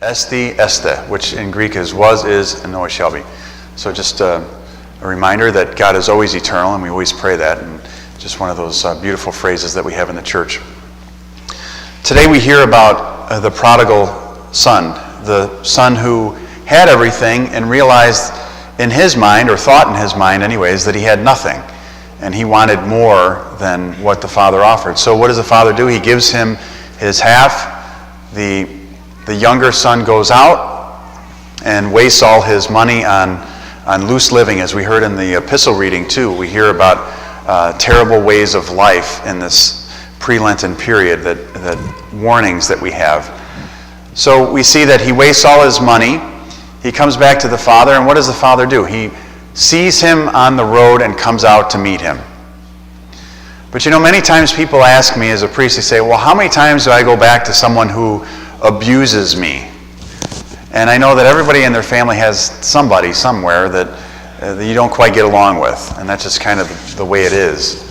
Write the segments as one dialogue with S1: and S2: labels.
S1: Esti, este, which in Greek is was, is, and always shall be. So just a reminder that God is always eternal, and we always pray that, and just one of those beautiful phrases that we have in the church. Today we hear about the prodigal son, the son who had everything and realized in his mind, or thought in his mind anyways, that he had nothing. And he wanted more than what the father offered. So what does the father do? He gives him his half. The younger son goes out and wastes all his money on loose living, as we heard in the epistle reading too. We hear about terrible ways of life in this pre-Lenten period, that warnings that we have. So we see that he wastes all his money. He comes back to the father, and what does the father do? He sees him on the road and comes out to meet him. But many times people ask me as a priest, they say, well, how many times do I go back to someone who abuses me? And I know that everybody in their family has somebody somewhere that you don't quite get along with, and that's just kind of the way it is.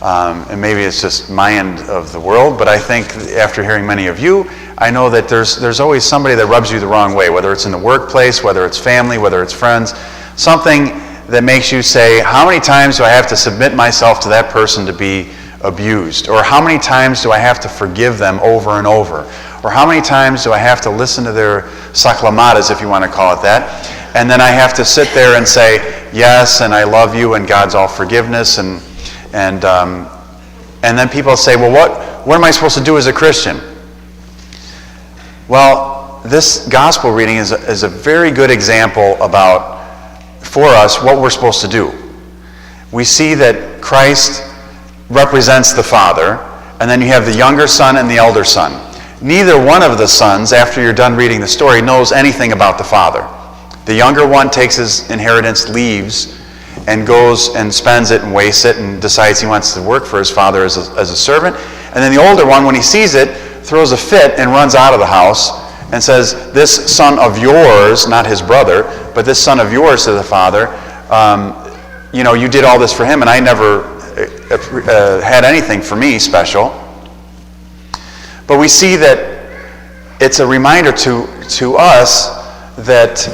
S1: And maybe it's just my end of the world, but I think after hearing many of you, I know that there's always somebody that rubs you the wrong way, whether it's in the workplace, whether it's family, whether it's friends, something that makes you say, how many times do I have to submit myself to that person to be abused? Or how many times do I have to forgive them over and over? Or how many times do I have to listen to their saclamatas, if you want to call it that, and then I have to sit there and say, yes, and I love you, and God's all forgiveness, and then people say, well, what am I supposed to do as a Christian? Well, this gospel reading is a very good example for us what we're supposed to do. We see that Christ represents the Father, and then you have the younger son and the elder son. Neither one of the sons, after you're done reading the story, knows anything about the Father. The younger one takes his inheritance, leaves, and goes and spends it and wastes it and decides he wants to work for his father as a servant. And then the older one, when he sees it, throws a fit and runs out of the house and says, this son of yours, not his brother, but this son of yours to the father, you did all this for him and I never had anything for me special. But we see that it's a reminder to us that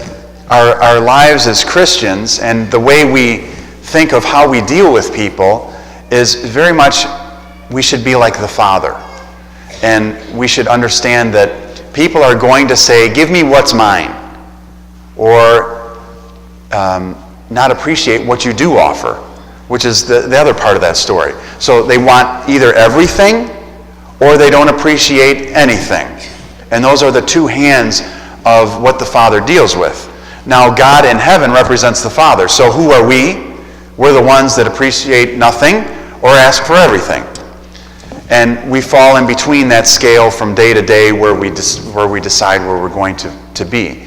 S1: our lives as Christians and the way we think of how we deal with people is very much we should be like the Father. And we should understand that people are going to say, give me what's mine, or not appreciate what you do offer, which is the other part of that story. So they want either everything or they don't appreciate anything. And those are the two hands of what the Father deals with. Now, God in heaven represents the Father. So who are we? We're the ones that appreciate nothing or ask for everything. And we fall in between that scale from day to day where we decide where we're going to be.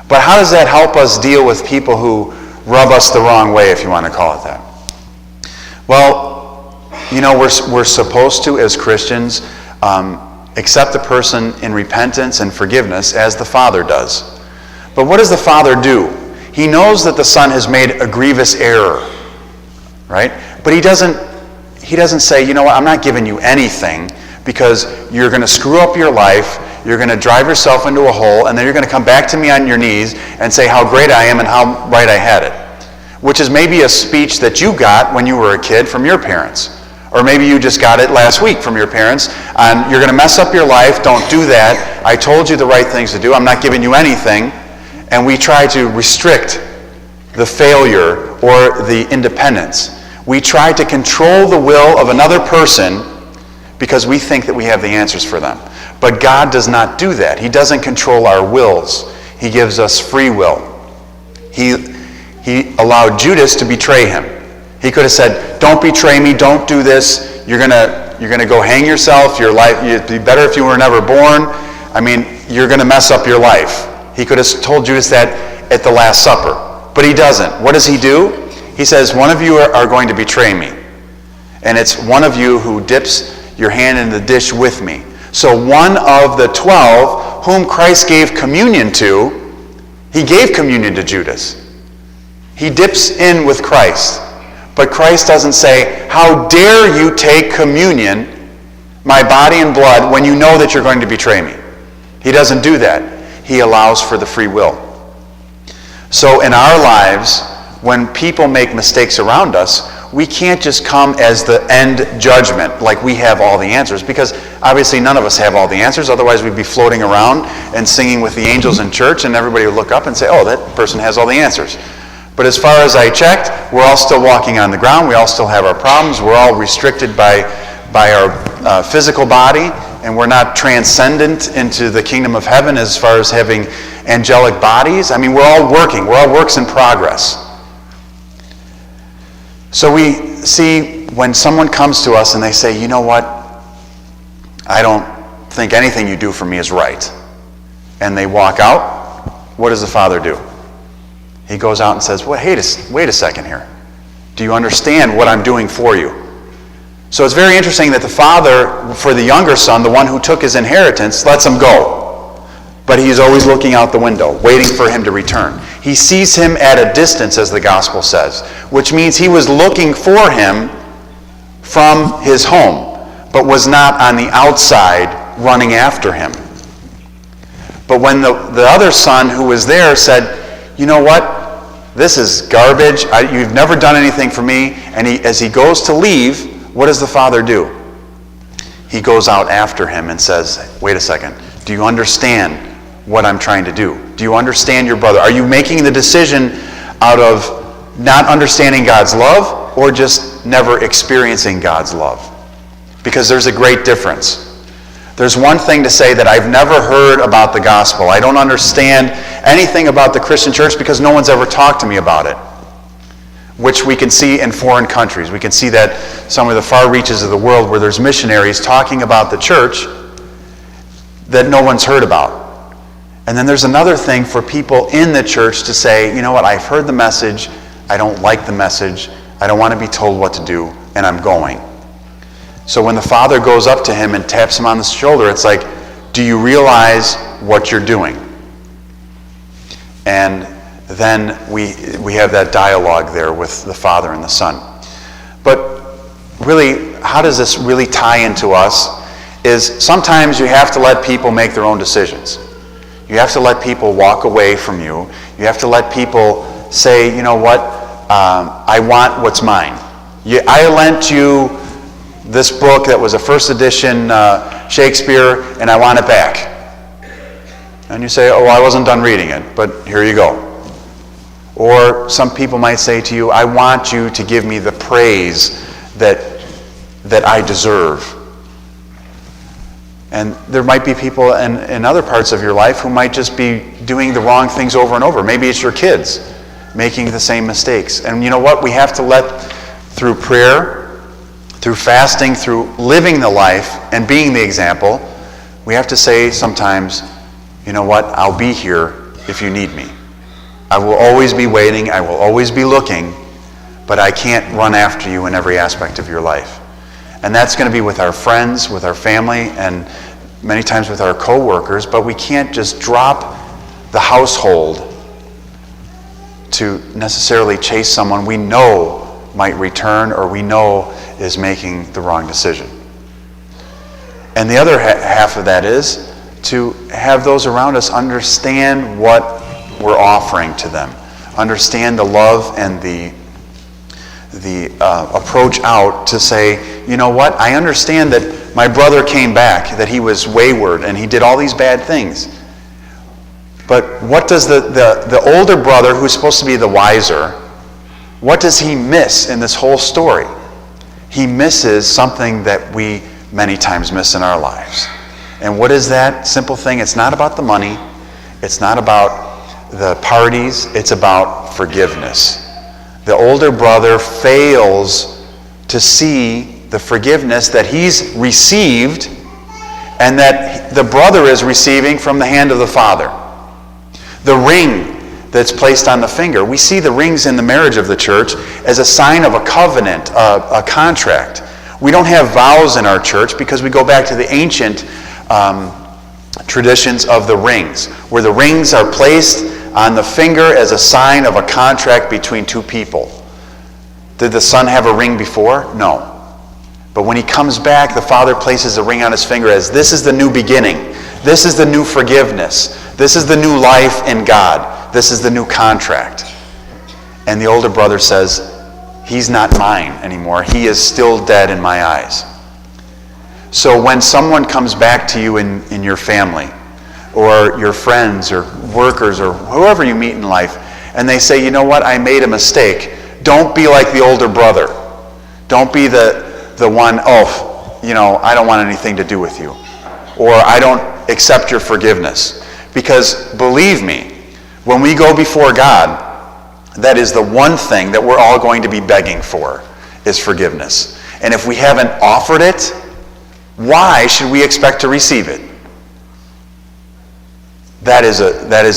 S1: But how does that help us deal with people who rub us the wrong way, if you want to call it that? Well, we're supposed to, as Christians, accept the person in repentance and forgiveness as the Father does. But what does the Father do? He knows that the Son has made a grievous error, right? But he doesn't say, you know what, I'm not giving you anything because you're going to screw up your life, you're going to drive yourself into a hole, and then you're going to come back to me on your knees and say how great I am and how right I had it. Which is maybe a speech that you got when you were a kid from your parents. Or maybe you just got it last week from your parents. You're going to mess up your life, don't do that. I told you the right things to do, I'm not giving you anything. And we try to restrict the failure or the independence. We try to control the will of another person because we think that we have the answers for them. But God does not do that. He doesn't control our wills. He gives us free will. He allowed Judas to betray him. He could have said, don't betray me, don't do this. You're gonna go hang yourself. Your life, it'd be better if you were never born. You're going to mess up your life. He could have told Judas that at the Last Supper. But he doesn't. What does he do? He says, one of you are going to betray me. And it's one of you who dips your hand in the dish with me. So one of the 12 whom Christ gave communion to, he gave communion to Judas. He dips in with Christ. But Christ doesn't say, how dare you take communion, my body and blood, when you know that you're going to betray me. He doesn't do that. he allows for the free will. So in our lives, when people make mistakes around us, we can't just come as the end judgment, like we have all the answers, because obviously none of us have all the answers. Otherwise we'd be floating around and singing with the angels in church, and everybody would look up and say, oh, that person has all the answers. But as far as I checked, we're all still walking on the ground. We all still have our problems. We're all restricted by our physical body, and we're not transcendent into the kingdom of heaven as far as having angelic bodies. I mean, we're all working. We're all works in progress. So we see when someone comes to us and they say, you know what, I don't think anything you do for me is right, and they walk out, what does the Father do? He goes out and says, well, wait a second here. Do you understand what I'm doing for you? So it's very interesting that the Father, for the younger son, the one who took his inheritance, lets him go. But he's always looking out the window, waiting for him to return. He sees him at a distance, as the gospel says, which means he was looking for him from his home, but was not on the outside running after him. But when the other son who was there said, you know what, this is garbage, you've never done anything for me, and as he goes to leave, what does the Father do? He goes out after him and says, wait a second, do you understand what I'm trying to do? Do you understand your brother? Are you making the decision out of not understanding God's love or just never experiencing God's love? Because there's a great difference. There's one thing to say that I've never heard about the gospel. I don't understand anything about the Christian church because no one's ever talked to me about it, which we can see in foreign countries. We can see that some of the far reaches of the world where there's missionaries talking about the church that no one's heard about. And then there's another thing for people in the church to say, you know what, I've heard the message, I don't like the message, I don't want to be told what to do, and I'm going. So when the Father goes up to him and taps him on the shoulder, it's like, do you realize what you're doing? And then we have that dialogue there with the Father and the Son. But really, how does this really tie into us is sometimes you have to let people make their own decisions. You have to let people walk away from you. You have to let people say, you know what, I want what's mine. I lent you this book that was a first edition Shakespeare, and I want it back. And you say, oh, I wasn't done reading it, but here you go. Or some people might say to you, I want you to give me the praise that I deserve. And there might be people in other parts of your life who might just be doing the wrong things over and over. Maybe it's your kids making the same mistakes. And you know what? We have to let, through prayer, through fasting, through living the life and being the example, we have to say sometimes, you know what? I'll be here if you need me. I will always be waiting. I will always be looking. But I can't run after you in every aspect of your life. And that's going to be with our friends, with our family, and many times with our co-workers, but we can't just drop the household to necessarily chase someone we know might return or we know is making the wrong decision. And the other half of that is to have those around us understand what we're offering to them, understand the love and the approach out to say, you know what, I understand that my brother came back, that he was wayward and he did all these bad things. But what does the older brother, who's supposed to be the wiser, what does he miss in this whole story? He misses something that we many times miss in our lives. And what is that simple thing? It's not about the money. It's not about the parties. It's about forgiveness. The older brother fails to see the forgiveness that he's received and that the brother is receiving from the hand of the Father. The ring that's placed on the finger. We see the rings in the marriage of the church as a sign of a covenant, a contract. We don't have vows in our church because we go back to the ancient traditions of the rings, where the rings are placed on the finger as a sign of a contract between two people. Did the son have a ring before? No. But when he comes back, the Father places a ring on his finger as this is the new beginning. This is the new forgiveness. This is the new life in God. This is the new contract. And the older brother says, he's not mine anymore. He is still dead in my eyes. So when someone comes back to you in your family, or your friends, or workers, or whoever you meet in life, and they say, you know what, I made a mistake, don't be like the older brother. Don't be the one, I don't want anything to do with you. Or I don't accept your forgiveness. Because believe me, when we go before God, that is the one thing that we're all going to be begging for, is forgiveness. And if we haven't offered it, why should we expect to receive it? That is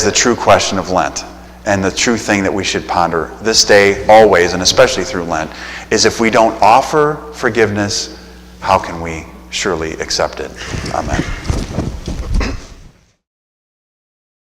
S1: the true question of Lent. And the true thing that we should ponder this day, always, and especially through Lent, is if we don't offer forgiveness, how can we surely accept it? Amen.